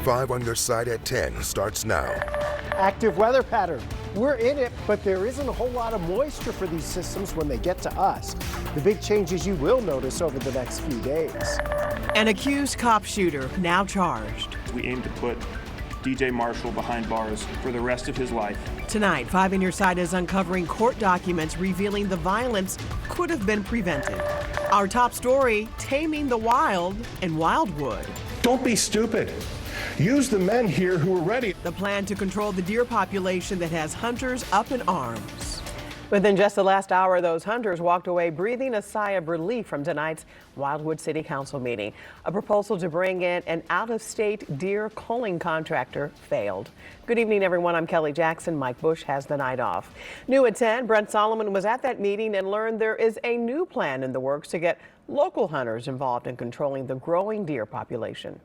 5 on Your Side at 10 starts now. Active weather pattern. We're in it, but there isn't a whole lot of moisture for these systems when they get to us. The big changes you will notice over the next few days. An accused cop shooter now charged. We aim to put DJ Marshall behind bars for the rest of his life. Tonight, 5 on Your Side is uncovering court documents revealing the violence could have been prevented. Our top story, taming the wild in Wildwood. Don't be stupid. Use the men here who are ready. The plan to control the deer population that has hunters up in arms. Within just the last hour, those hunters walked away breathing a sigh of relief from tonight's Wildwood City Council meeting. A proposal to bring in an out-of-state deer culling contractor failed. Good evening, everyone. I'm Kelly Jackson. Mike Bush has the night off. New at 10, Brent Solomon was at that meeting and learned there is a new plan in the works to get local hunters involved in controlling the growing deer population.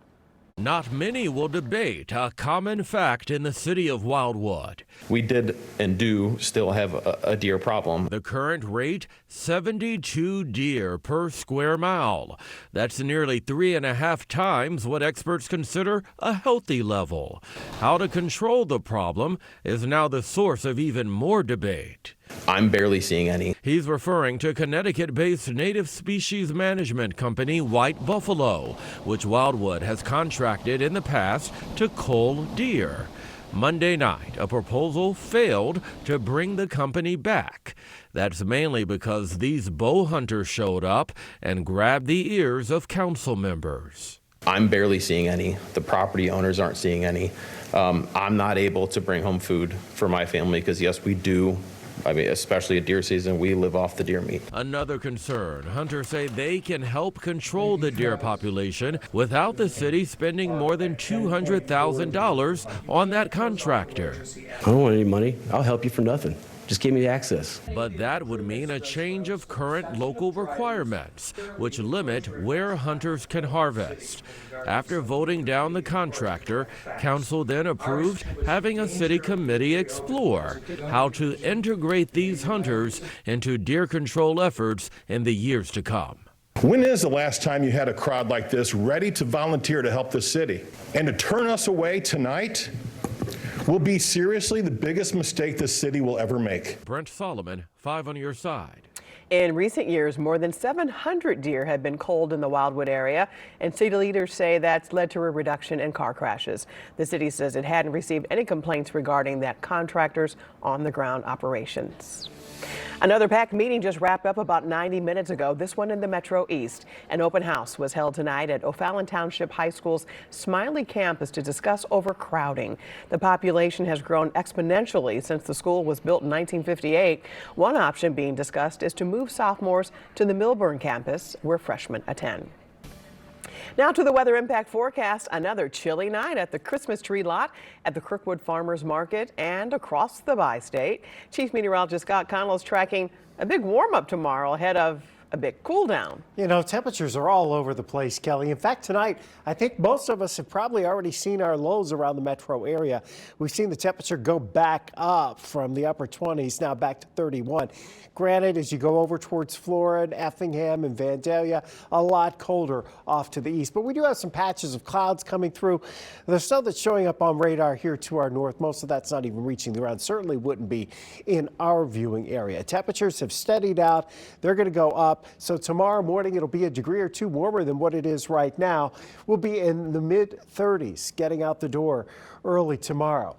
Not many will debate a common fact in the city of Wildwood. We did and do still have a deer problem. The current rate, 72 deer per square mile. That's nearly 3.5 times what experts consider a healthy level. How to control the problem is now the source of even more debate. I'm barely seeing any. He's referring to Connecticut-based native species management company White Buffalo, which Wildwood has contracted in the past to cull deer. Monday night, a proposal failed to bring the company back. That's mainly because these bow hunters showed up and grabbed the ears of council members. I'm barely seeing any. The property owners aren't seeing any. I'm not able to bring home food for my family because, yes, we do. I mean, especially at deer season, we live off the deer meat. Another concern, hunters say they can help control the deer population without the city spending more than $200,000 on that contractor. I don't want any money. I'll help you for nothing. Just give me the access. But that would mean a change of current local requirements, which limit where hunters can harvest. After voting down the contractor, council then approved having a city committee explore how to integrate these hunters into deer control efforts in the years to come. When is the last time you had a crowd like this ready to volunteer to help the city? And to turn us away tonight will be seriously the biggest mistake this city will ever make. Brent Solomon, 5 on Your Side. In recent years, more than 700 deer have been culled in the Wildwood area, and city leaders say that's led to a reduction in car crashes. The city says it hadn't received any complaints regarding that contractors' on-the-ground operations. Another packed meeting just wrapped up about 90 minutes ago, this one in the Metro East. An open house was held tonight at O'Fallon Township High School's Smiley campus to discuss overcrowding. The population has grown exponentially since the school was built in 1958. One option being discussed is to move sophomores to the Milburn campus, where freshmen attend. Now to the weather impact forecast. Another chilly night at the Christmas tree lot at the Kirkwood Farmers Market and across the bi-state. Chief Meteorologist Scott Connell is tracking a big warm-up tomorrow ahead of a big cool down. You know, temperatures are all over the place, Kelly. In fact, tonight, I think most of us have probably already seen our lows around the metro area. We've seen the temperature go back up from the upper 20s, now back to 31. Granted, as you go over towards Florida, Effingham, and Vandalia, a lot colder off to the east. But we do have some patches of clouds coming through. There's some that's showing up on radar here to our north. Most of that's not even reaching the ground. Certainly wouldn't be in our viewing area. Temperatures have steadied out. They're going to go up. So tomorrow morning, it'll be a degree or two warmer than what it is right now. We'll be in the mid-30s getting out the door early tomorrow.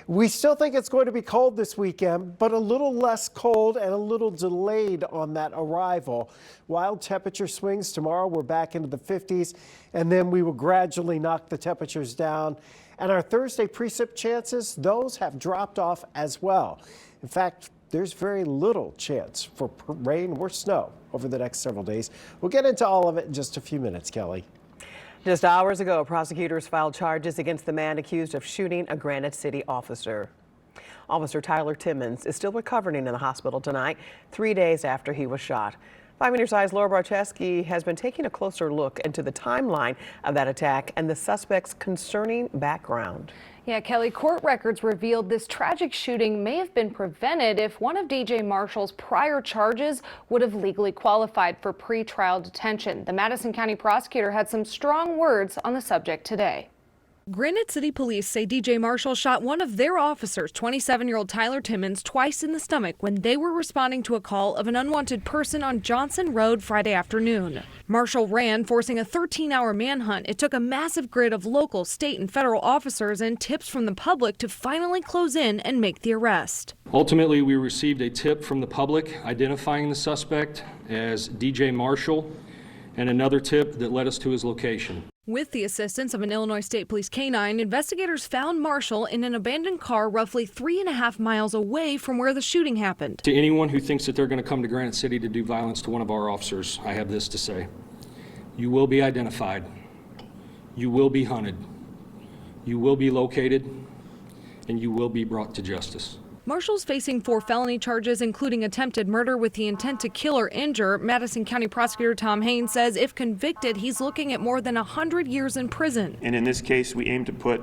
We still think it's going to be cold this weekend, but a little less cold and a little delayed on that arrival. Wild temperature swings tomorrow. We're back into the 50s, and then we will gradually knock the temperatures down. And our Thursday precip chances, those have dropped off as well. In fact, there's very little chance for rain or snow over the next several days. We'll get into all of it in just a few minutes, Kelly. Just hours ago, prosecutors filed charges against the man accused of shooting a Granite City officer. Officer Tyler Timmons is still recovering in the hospital tonight, 3 days after he was shot. 5 on Your Side's Laura Barczewski has been taking a closer look into the timeline of that attack and the suspect's concerning background. Yeah, Kelly, court records revealed this tragic shooting may have been prevented if one of DJ Marshall's prior charges would have legally qualified for pretrial detention. The Madison County prosecutor had some strong words on the subject today. Granite City police say DJ Marshall shot one of their officers, 27-year-old Tyler Timmons, twice in the stomach when they were responding to a call of an unwanted person on Johnson Road Friday afternoon. Marshall ran, forcing a 13-hour manhunt. It took a massive grid of local, state, and federal officers and tips from the public to finally close in and make the arrest. Ultimately, we received a tip from the public identifying the suspect as DJ Marshall, and another tip that led us to his location. With the assistance of an Illinois State Police canine, investigators found Marshall in an abandoned car roughly 3.5 miles away from where the shooting happened. To anyone who thinks that they're going to come to Granite City to do violence to one of our officers, I have this to say. You will be identified. You will be hunted. You will be located, and you will be brought to justice. Marshall's facing 4 felony charges, including attempted murder with the intent to kill or injure. Madison County Prosecutor Tom Haynes says if convicted, he's looking at more than 100 years in prison. And in this case, we aim to put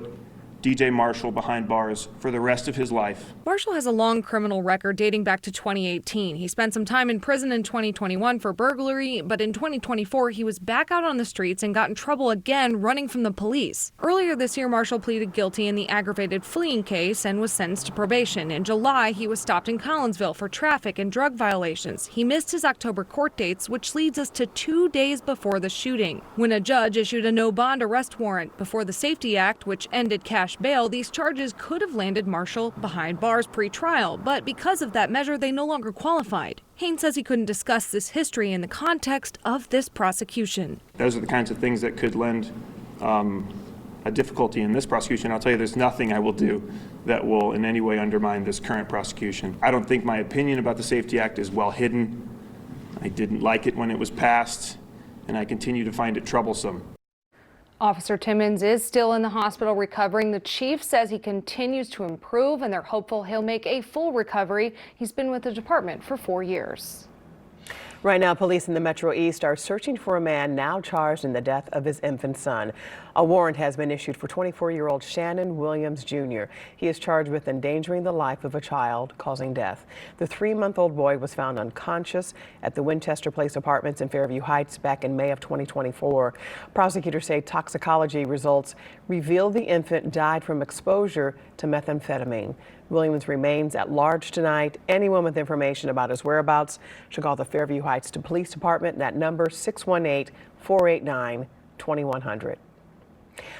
DJ Marshall behind bars for the rest of his life. Marshall has a long criminal record dating back to 2018. He spent some time in prison in 2021 for burglary, but in 2024 he was back out on the streets and got in trouble again running from the police. Earlier this year, Marshall pleaded guilty in the aggravated fleeing case and was sentenced to probation. In July, he was stopped in Collinsville for traffic and drug violations. He missed his October court dates, which leads us to 2 days before the shooting, when a judge issued a no-bond arrest warrant. Before the Safety Act, which ended cash bail, these charges could have landed Marshall behind bars pre-trial, but because of that measure, they no longer qualified. Haynes says he couldn't discuss this history in the context of this prosecution. Those are the kinds of things that could lend a difficulty in this prosecution. I'll tell you, there's nothing I will do that will in any way undermine this current prosecution. I don't think my opinion about the Safety Act is well hidden. I didn't like it when it was passed, and I continue to find it troublesome. Officer Timmons is still in the hospital recovering. The chief says he continues to improve and they're hopeful he'll make a full recovery. He's been with the department for 4 years. Right now, police in the Metro East are searching for a man now charged in the death of his infant son. A warrant has been issued for 24-year-old Shannon Williams Jr. He is charged with endangering the life of a child, causing death. The 3-month-old boy was found unconscious at the Winchester Place Apartments in Fairview Heights back in May of 2024. Prosecutors say toxicology results revealed the infant died from exposure to methamphetamine. Williams remains at large tonight. Anyone with information about his whereabouts should call the Fairview Heights Police Department. That number 618-489-2100.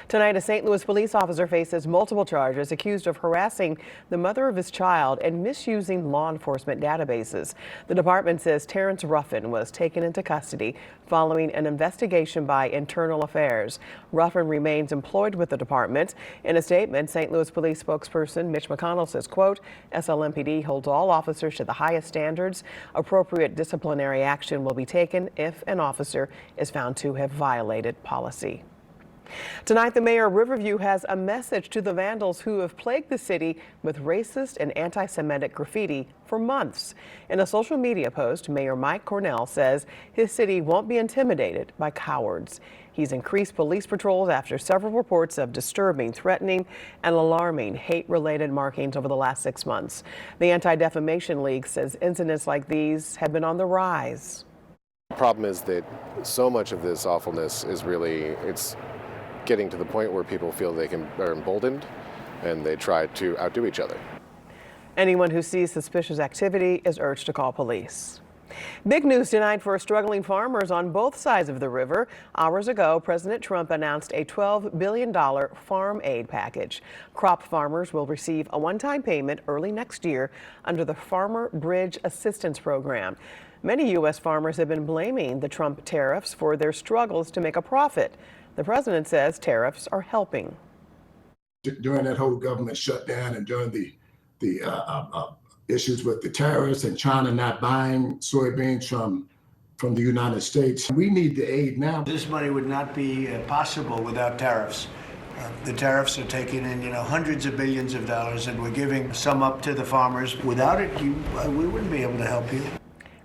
Tonight, a St. Louis police officer faces multiple charges accused of harassing the mother of his child and misusing law enforcement databases. The department says Terrence Ruffin was taken into custody following an investigation by Internal Affairs. Ruffin remains employed with the department. In a statement, St. Louis police spokesperson Mitch McConnell says, quote, SLMPD holds all officers to the highest standards. Appropriate disciplinary action will be taken if an officer is found to have violated policy. Tonight, the mayor of Riverview has a message to the vandals who have plagued the city with racist and anti-Semitic graffiti for months. In a social media post, Mayor Mike Cornell says his city won't be intimidated by cowards. He's increased police patrols after several reports of disturbing, threatening, and alarming hate-related markings over the last 6 months. The Anti-Defamation League says incidents like these have been on the rise. The problem is that so much of this awfulness is it's getting to the point where people feel are emboldened and they try to outdo each other. Anyone who sees suspicious activity is urged to call police. Big news tonight for struggling farmers on both sides of the river. Hours ago, President Trump announced a $12 billion farm aid package. Crop farmers will receive a one-time payment early next year under the Farmer Bridge Assistance Program. Many U.S. farmers have been blaming the Trump tariffs for their struggles to make a profit. The president says tariffs are helping. During that whole government shutdown and during the issues with the tariffs and China not buying soybeans from the United States, we need the aid now. This money would not be possible without tariffs. The tariffs are taking in, hundreds of billions of dollars, and we're giving some up to the farmers. Without it, we wouldn't be able to help you.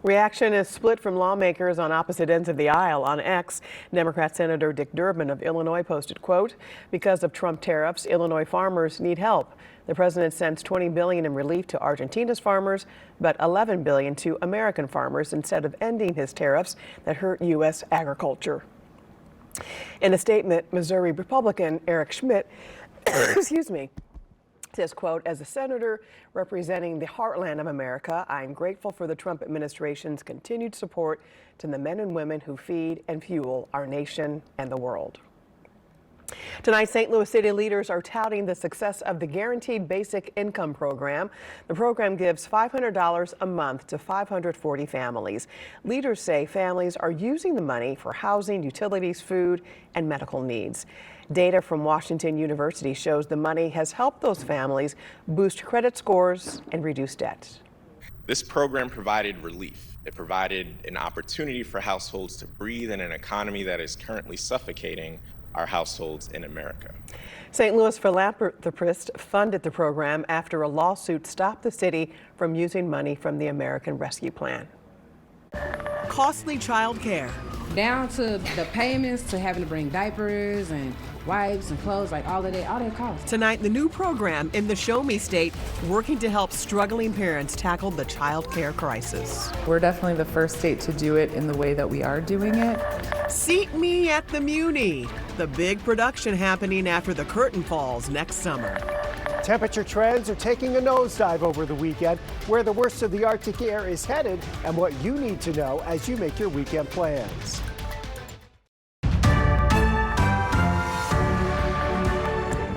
Reaction is split from lawmakers on opposite ends of the aisle. On X, Democrat Senator Dick Durbin of Illinois posted, quote, because of Trump tariffs, Illinois farmers need help. The president sends $20 billion in relief to Argentina's farmers, but $11 billion to American farmers instead of ending his tariffs that hurt U.S. agriculture. In a statement, Missouri Republican Eric Schmidt, excuse me, says, quote, as a senator representing the heartland of America, I am grateful for the Trump administration's continued support to the men and women who feed and fuel our nation and the world. Tonight, St. Louis City leaders are touting the success of the Guaranteed Basic Income Program. The program gives $500 a month to 540 families. Leaders say families are using the money for housing, utilities, food, and medical needs. Data from Washington University shows the money has helped those families boost credit scores and reduce debt. This program provided relief. It provided an opportunity for households to breathe in an economy that is currently suffocating our households in America. St. Louis philanthropists funded the program after a lawsuit stopped the city from using money from the American Rescue Plan. Costly child care. Down to the payments, to having to bring diapers and wipes and clothes, like all that costs. Tonight, the new program in the Show Me State, working to help struggling parents tackle the child care crisis. We're definitely the first state to do it in the way that we are doing it. Seat Me at the Muni, the big production happening after the curtain falls next summer. Temperature trends are taking a nosedive over the weekend, where the worst of the Arctic air is headed and what you need to know as you make your weekend plans.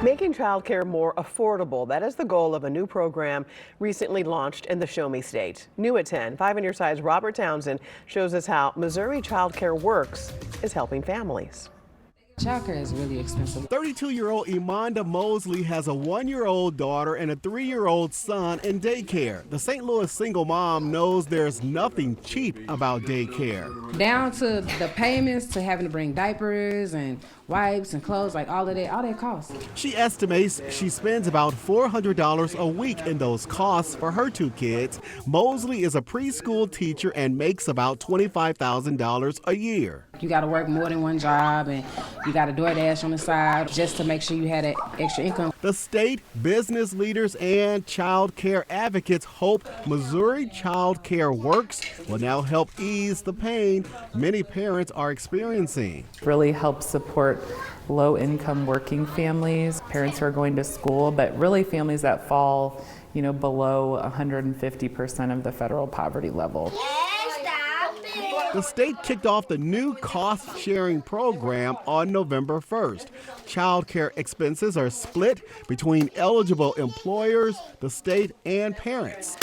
Making childcare more affordable, that is the goal of a new program recently launched in the Show Me State. New at 10, 5 on your side's Robert Townsend shows us how Missouri Childcare Works is helping families. Childcare is really expensive. 32-year-old Imonda Mosley has a 1-year-old daughter and a 3-year-old son in daycare. The St. Louis single mom knows there's nothing cheap about daycare. Down to the payments, to having to bring diapers and wipes and clothes, like all that costs. She estimates she spends about $400 a week in those costs for her 2 kids. Mosley is a preschool teacher and makes about $25,000 a year. You got to work more than one job, and you got to DoorDash on the side just to make sure you had that extra income. The state, business leaders, and child care advocates hope Missouri Child Care Works will now help ease the pain many parents are experiencing. Really help support low-income working families, parents who are going to school, but really families that fall, below 150% of the federal poverty level. The state kicked off the new cost-sharing program on November 1st. Child care expenses are split between eligible employers, the state, and parents.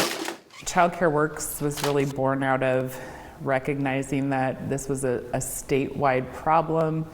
Child Care Works was really born out of recognizing that this was a statewide problem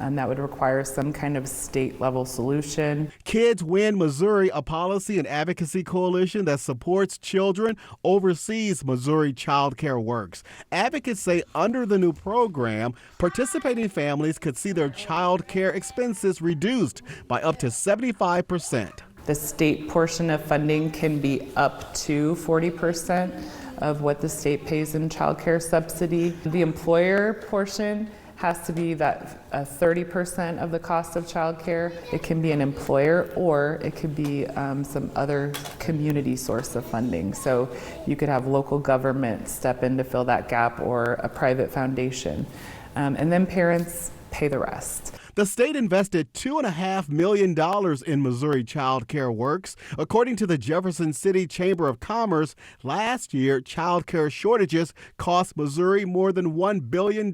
and that would require some kind of state-level solution. Kids Win Missouri, a policy and advocacy coalition that supports children, oversees Missouri Child Care Works. Advocates say under the new program, participating families could see their child care expenses reduced by up to 75%. The state portion of funding can be up to 40% of what the state pays in child care subsidy. The employer portion has to be that 30% of the cost of childcare. It can be an employer, or it could be some other community source of funding. So you could have local government step in to fill that gap, or a private foundation. And then parents pay the rest. The state invested $2.5 million in Missouri Child Care Works. According to the Jefferson City Chamber of Commerce, last year, child care shortages cost Missouri more than $1 billion.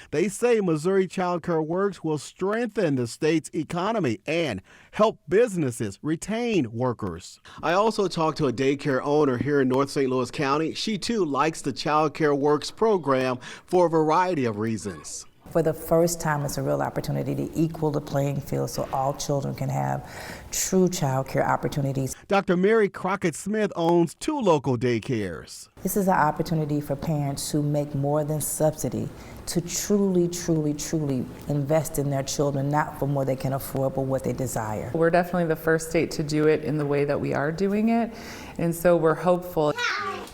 They say Missouri Child Care Works will strengthen the state's economy and help businesses retain workers. I also talked to a daycare owner here in North St. Louis County. She, too, likes the Child Care Works program for a variety of reasons. For the first time, it's a real opportunity to equal the playing field so all children can have true child care opportunities. Dr. Mary Crockett-Smith owns 2 local daycares. This is an opportunity for parents who make more than subsidy to truly, truly, truly invest in their children, not for more they can afford, but what they desire. We're definitely the first state to do it in the way that we are doing it, and so we're hopeful.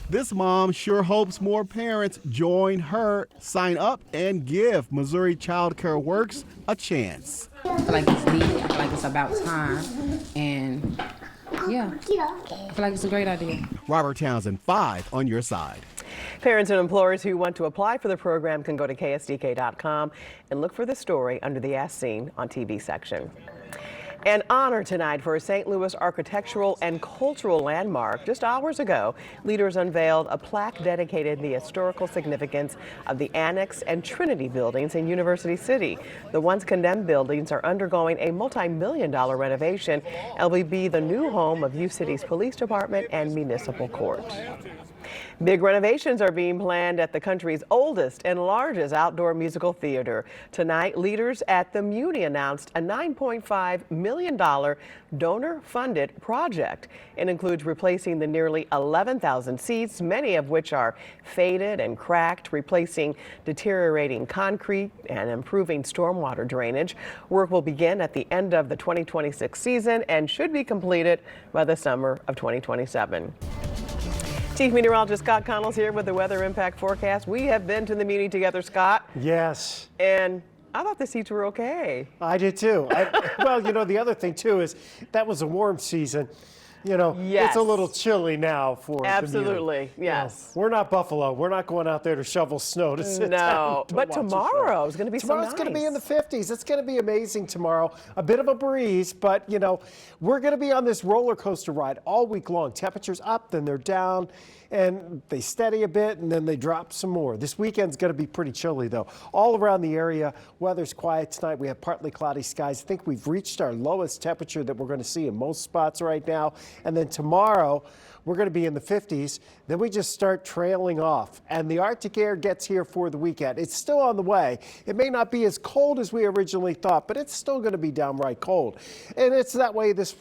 This mom sure hopes more parents join her, sign up, and give Missouri Child Care Works a chance. I feel like it's needed. I feel like it's about time. And yeah, I feel like it's a great idea. Robert Townsend, 5 on your side. Parents and employers who want to apply for the program can go to KSDK.com and look for the story under the As Seen on TV section. An honor tonight for a St. Louis architectural and cultural landmark. Just hours ago, leaders unveiled a plaque dedicated to the historical significance of the Annex and Trinity buildings in University City. The once condemned buildings are undergoing a multi-million-dollar renovation and will be the new home of U City's police department and municipal court. Big renovations are being planned at the country's oldest and largest outdoor musical theater. Tonight, leaders at the Muni announced a $9.5 million donor-funded project. It includes replacing the nearly 11,000 seats, many of which are faded and cracked, replacing deteriorating concrete and improving stormwater drainage. Work will begin at the end of the 2026 season and should be completed by the summer of 2027. Chief Meteorologist Scott Connell's here with the weather impact forecast. We have been to the Muni together, Scott. Yes. And I thought the seats were okay. I did too. Well, you know, the other thing too is that was a warm season. You know, Yes. It's a little chilly now for Absolutely, the Muni. yes. You know, we're not Buffalo. We're not going out there to shovel snow to sit down. But tomorrow is going to be Tomorrow's so nice. going to be in the 50s. It's going to be amazing tomorrow. A bit of a breeze, but, you know, we're going to be on this roller coaster ride all week long. Temperatures up, then they're down, and they steady a bit, and then they drop some more. This weekend's going to be pretty chilly, though. All around the area, weather's quiet tonight. We have partly cloudy skies. I think we've reached our lowest temperature that we're going to see in most spots right now. And then tomorrow, we're going to be in the 50s. Then we just start trailing off. And the Arctic air gets here for the weekend. It's still on the way. It may not be as cold as we originally thought, but it's still going to be downright cold. And it's that way this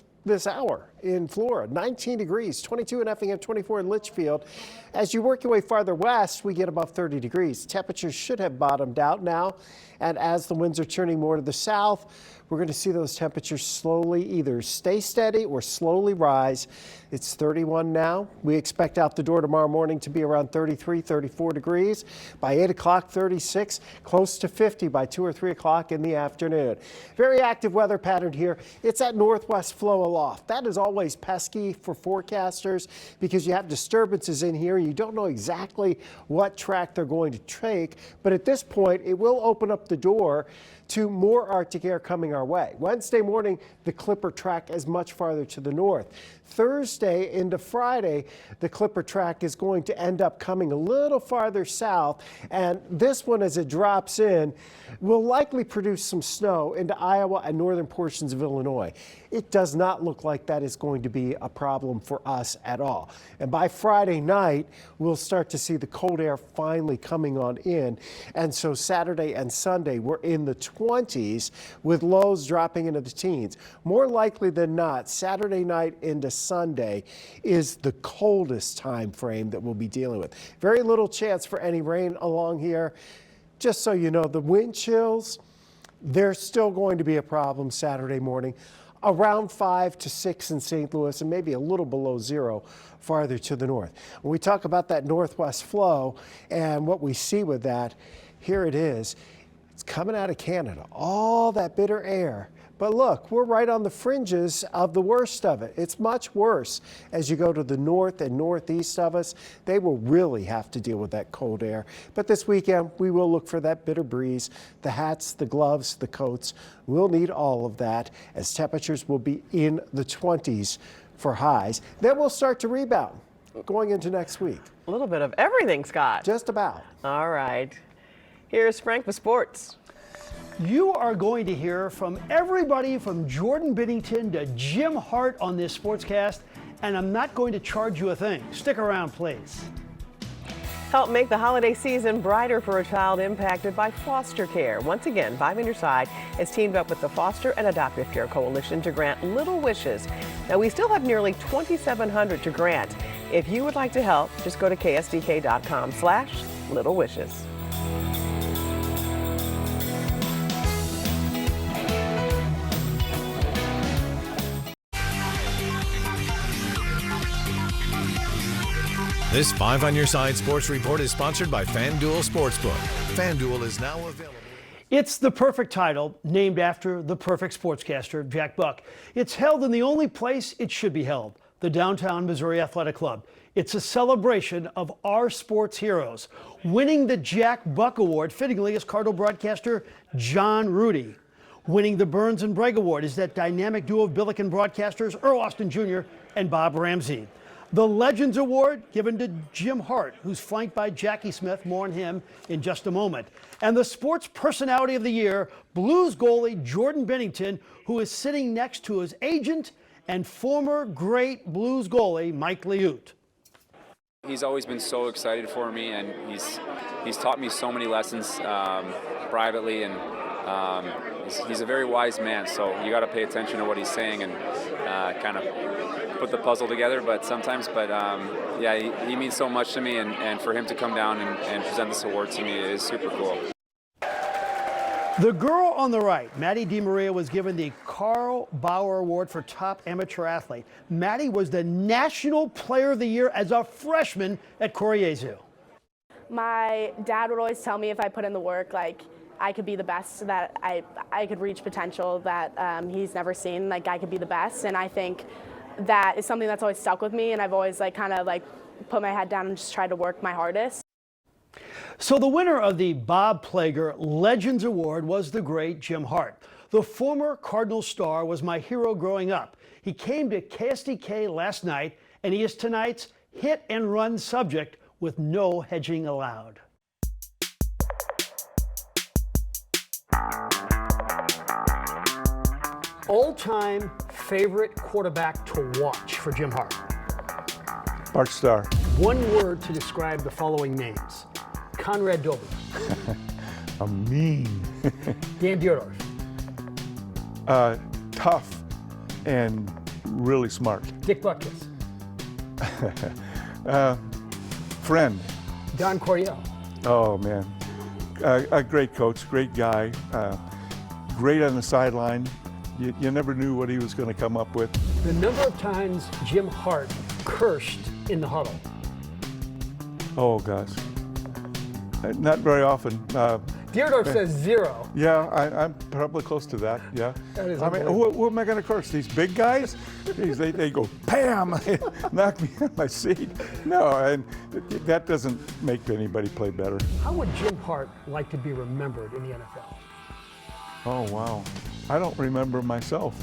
hour in Florida. 19 degrees, 22 in Effingham, 24 in Litchfield. As you work your way farther west, we get above 30 degrees. Temperatures should have bottomed out now. And as the winds are turning more to the south, we're going to see those temperatures slowly either stay steady or slowly rise. It's 31 now. We expect out the door tomorrow morning to be around 33, 34 degrees. By 8 o'clock, 36, close to 50 by 2 or 3 o'clock in the afternoon. Very active weather pattern here. It's that northwest flow aloft. That is always pesky for forecasters because you have disturbances in here. You don't know exactly what track they're going to take, but at this point, it will open up the door to more Arctic air coming our way. Wednesday morning, the Clipper track is much farther to the north. Thursday into Friday, the Clipper track is going to end up coming a little farther south, and this one, as it drops in, will likely produce some snow into Iowa and northern portions of Illinois. It does not look like that is going to be a problem for us at all. And by Friday night, we'll start to see the cold air finally coming on in. And so Saturday and Sunday, we're in the 20s with lows dropping into the teens. More likely than not, Saturday night into Sunday is the coldest time frame that we'll be dealing with. Very little chance for any rain along here. Just so you know, the wind chills, they're still going to be a problem Saturday morning. Around 5 to 6 in St. Louis and maybe a little below 0 farther to the north. When we talk about that northwest flow and what we see with that, here it is. It's coming out of Canada, all that bitter air. But look, we're right on the fringes of the worst of it. It's much worse as you go to the north and northeast of us. They will really have to deal with that cold air. But this weekend, we will look for that bitter breeze. The hats, the gloves, the coats, we'll need all of that as temperatures will be in the 20s for highs. Then we'll start to rebound going into next week. A little bit of everything, Scott. Just about. All right. Here's Frank with sports. You are going to hear from everybody from Jordan Binnington to Jim Hart on this sportscast, and I'm not going to charge you a thing. Stick around, please. Help make the holiday season brighter for a child impacted by foster care. Once again, 5 on Your Side has teamed up with the Foster and Adoptive Care Coalition to grant Little Wishes. Now, we still have nearly 2,700 to grant. If you would like to help, just go to ksdk.com/Little Wishes. This 5 on Your Side Sports Report is sponsored by FanDuel Sportsbook. FanDuel is now available. It's the perfect title, named after the perfect sportscaster, Jack Buck. It's held in the only place it should be held, the Downtown Missouri Athletic Club. It's a celebration of our sports heroes. Winning the Jack Buck Award, fittingly, is Cardinal broadcaster John Rudy. Winning the Burns and Bragg Award is that dynamic duo of Billiken broadcasters Earl Austin Jr. and Bob Ramsey. The Legends Award given to Jim Hart, who's flanked by Jackie Smith. More on him in just a moment. And the Sports Personality of the Year, Blues goalie Jordan Binnington, who is sitting next to his agent and former great Blues goalie Mike Liut. He's always been so excited for me, and he's taught me so many lessons privately, and he's a very wise man, so you got to pay attention to what he's saying and kind of put the puzzle together. But yeah, he means so much to me, and for him to come down and present this award to me is super cool. The girl on the right, Maddie DiMaria, was given the Carl Bauer Award for Top Amateur Athlete. Maddie was the National Player of the Year as a freshman at Koryezu. My dad would always tell me if I put in the work, like, I could be the best, that I could reach potential that he's never seen, like I could be the best. And I think that is something that's always stuck with me, and I've always kind of put my head down and just tried to work my hardest. So the winner of the Bob Plager Legends Award was the great Jim Hart. The former Cardinal star was my hero growing up. He came to KSDK last night, and he is tonight's hit and run subject with no hedging allowed. All-time favorite quarterback to watch for Jim Hart? Bart Starr. One word to describe the following names. Conrad Dober. A mean. Dan Dierdorf. Tough and really smart. Dick Butkus. Friend. Don Coryell. Oh, man. A great coach, great guy, great on the sideline. You never knew what he was going to come up with. The number of times Jim Hart cursed in the huddle. Oh, gosh. Not very often. Dierdorf says 0. Yeah, I'm probably close to that, yeah. That is I mean, who am I going to curse? These big guys? Jeez, they go, bam, knock me on my seat. No, and that doesn't make anybody play better. How would Jim Hart like to be remembered in the NFL? Oh, wow. I don't remember myself.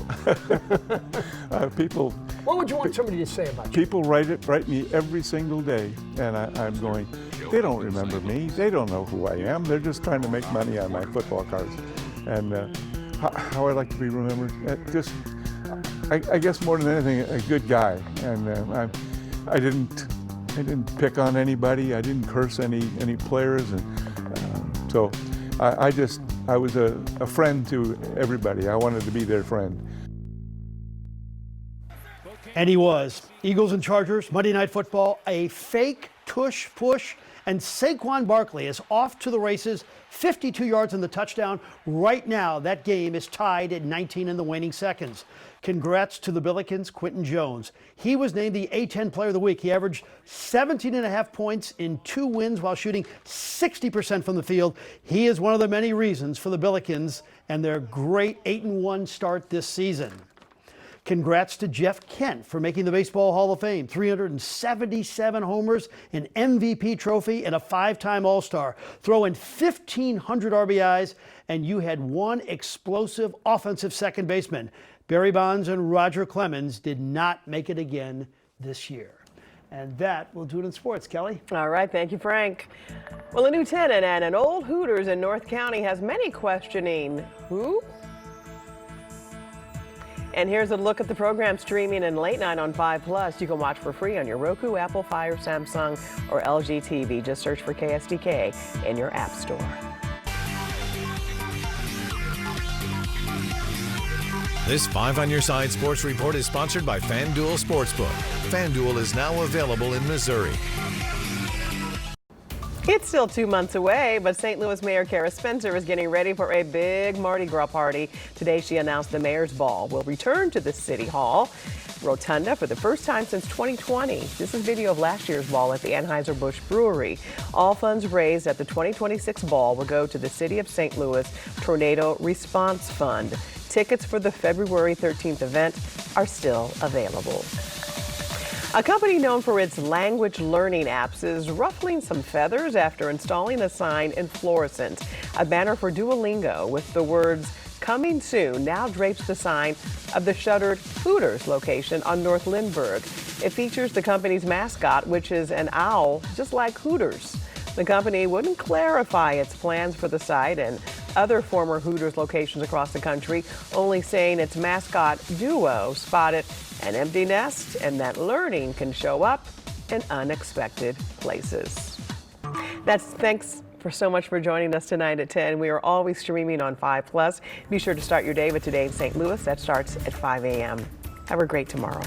People. What would you want somebody to say about you? People write me every single day, and I'm going, they don't remember me. They don't know who I am. They're just trying to make money on my football cards. And how I like to be remembered, I guess more than anything, a good guy. And I didn't pick on anybody. I didn't curse any players, and so I was a friend to everybody. I wanted to be their friend. And he was. Eagles and Chargers, Monday Night Football, a fake tush push, and Saquon Barkley is off to the races, 52 yards in the touchdown. Right now, that game is tied at 19 in the waning seconds. Congrats to the Billikens' Quentin Jones. He was named the A10 Player of the Week. He averaged 17.5 points in 2 wins while shooting 60% from the field. He is one of the many reasons for the Billikens and their great 8-1 start this season. Congrats to Jeff Kent for making the Baseball Hall of Fame. 377 homers, an MVP trophy, and a 5-time All-Star. Throw in 1,500 RBIs, and you had one explosive offensive second baseman. Barry Bonds and Roger Clemens did not make it again this year. And that will do it in sports. Kelly? All right. Thank you, Frank. Well, a new tenant at an old Hooters in North County has many questioning who? And here's a look at the program streaming in late night on 5+. You can watch for free on your Roku, Apple, Fire, Samsung, or LG TV. Just search for KSDK in your app store. This 5 on Your Side Sports Report is sponsored by FanDuel Sportsbook. FanDuel is now available in Missouri. It's still 2 months away, but St. Louis Mayor Kara Spencer is getting ready for a big Mardi Gras party. Today, she announced the Mayor's Ball will return to the City Hall Rotunda for the first time since 2020. This is video of last year's ball at the Anheuser-Busch Brewery. All funds raised at the 2026 ball will go to the City of St. Louis Tornado Response Fund. Tickets for the February 13th event are still available. A company known for its language learning apps is ruffling some feathers after installing a sign in fluorescent. A banner for Duolingo with the words "Coming soon" now drapes the sign of the shuttered Hooters location on North Lindbergh. It features the company's mascot, which is an owl, just like Hooters. The company wouldn't clarify its plans for the site and other former Hooters locations across the country, only saying its mascot, Duo, spotted an empty nest and that learning can show up in unexpected places. Thanks for so much for joining us tonight at 10. We are always streaming on 5+. Be sure to start your day with Today in St. Louis. That starts at 5 a.m. Have a great tomorrow.